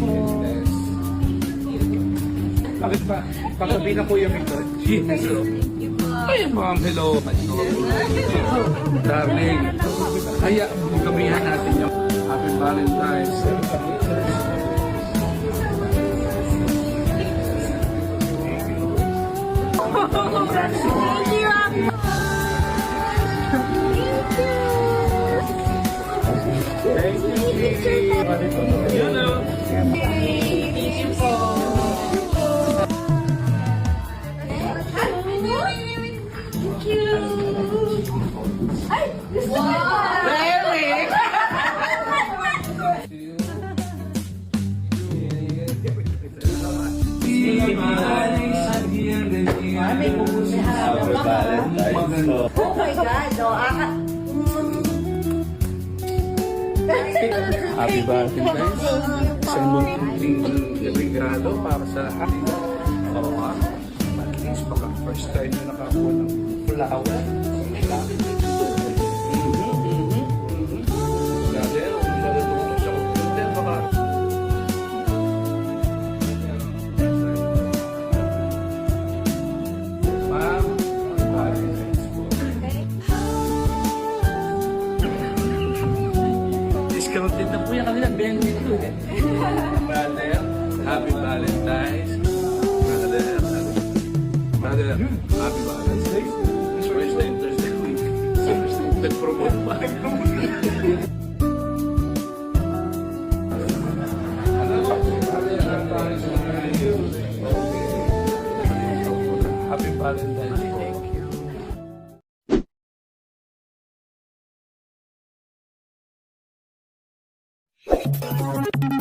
Yes. Bakit ba? Pagkabi na po yung ito. Yes. Ay, ma'am, hello. Darling. Kaya, gabihan natin yung Happy Valentine's. Thank you. Thank you. You know. Thank you po. Thank you. Ay, gusto mo ba? Very. May pupusihan. Oh my God, no. Happy Valentine's. Isang munting regalo para sa ating at least baka first time na nakakuha ng flower. Dahil, malulunod sa computer, baka ma'am, Valentine's po. Discounted na po yan kanila, 22 eh. Brother, Happy Valentine's. Brother, Happy Valentine's. First time Thursday week. Nag-promote pa. Happy Valentine's. Thank you.